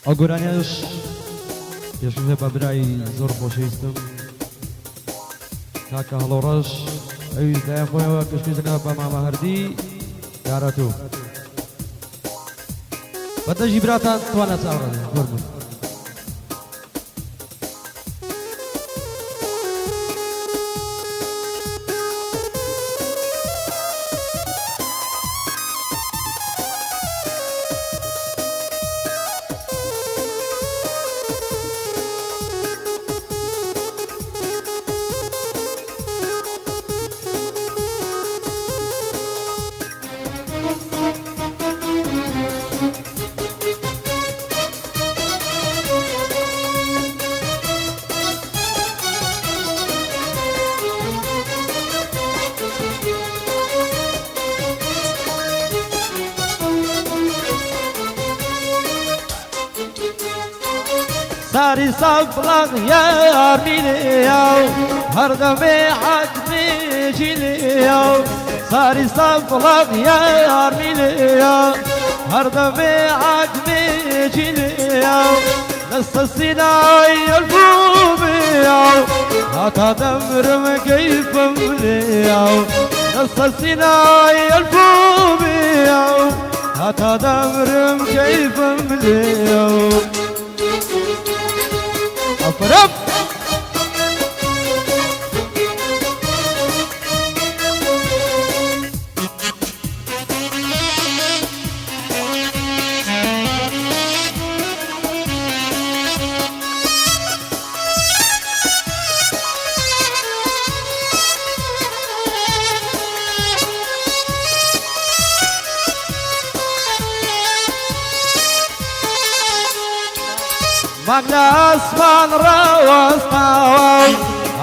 Ogóraniasz, jeszcze chyba braj zor poszystem. Kaka halorasz, ej, daję moją jakoś mi mama hardi, garatu. Badaji brata, tuana całra, gormu. ساری صبلغ یا میلیاو هر دمی عجمی جلیاو ساری صبلغ یا میلیاو هر دمی عجمی جلیاو نست سینای البومیاو هتا دمرم کیف ملیاو نست سینای البومیاو هتا دمرم کیف ملیاو أفرب مغلا اسمان را واستاو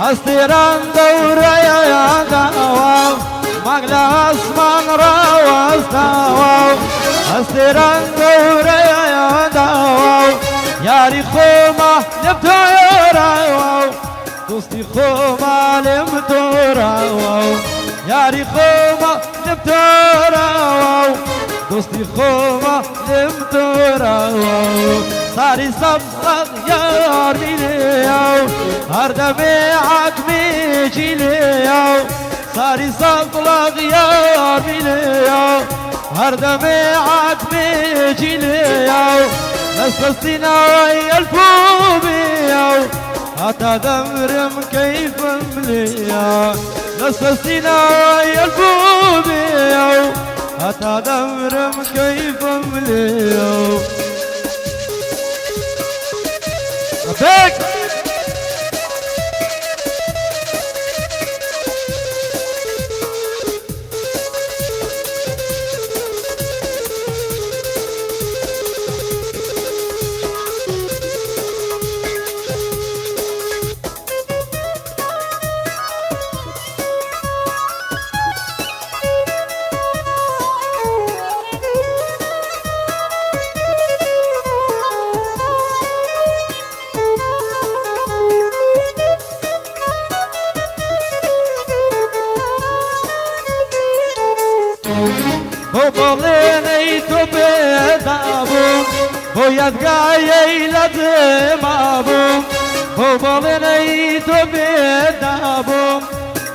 استيران دورا يا داو مغلا اسمان را واستاو استيران دورا يا داو ياري خوما لبتوراو دوستي خوما لبتوراو ياري خوما لبتوراو دوستي خوما لبتوراو ساری صبغ یار میلیاو هر دمی عقمی جلیاو ساری صبغ یار میلیاو هر دمی عقمی جلیاو نست سینای الفومیاو حتی دمرم کیف ملیاو نست سینای الفومیاو حتی دمرم کیف ملیاو Big! بالینی تو بدابم باید گایی لدمابم بالینی تو بدابم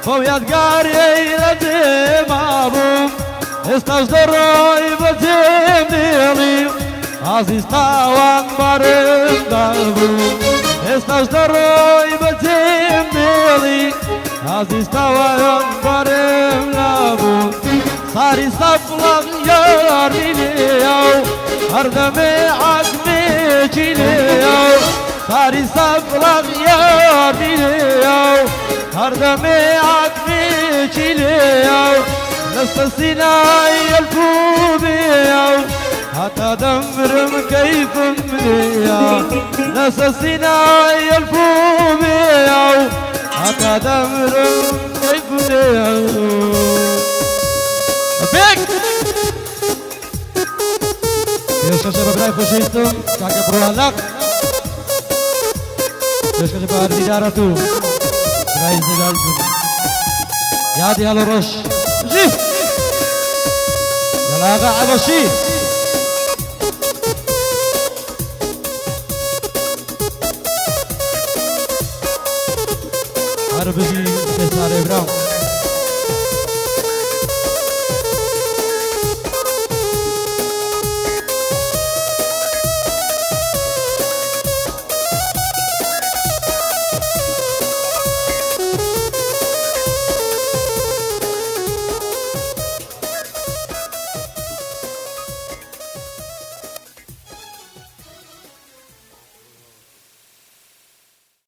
باید گایی لدمابم استاش درای بدم دیلی عزیز تاوان بارم دابم استاش درای بدم دیلی عزیز تاوان بارم دابم ساری صبغ یار میلیاو هر دمی عقمی جلیاو ساری صبغ یار میلیاو هر دمی عقمی جلیاو نست سینای الفومیاو حتی دمرم کیف ملیاو نست سینای الفومیاو حتی دمرم کیف ملیاو Big! Jeszcze trzeba brać poszystem, kaka proalak. Jeszcze trzeba ardidara tu. Braj zdalku. Jadi halo rosh. Ji! Galaga abashi. عربي كسر إبراهيم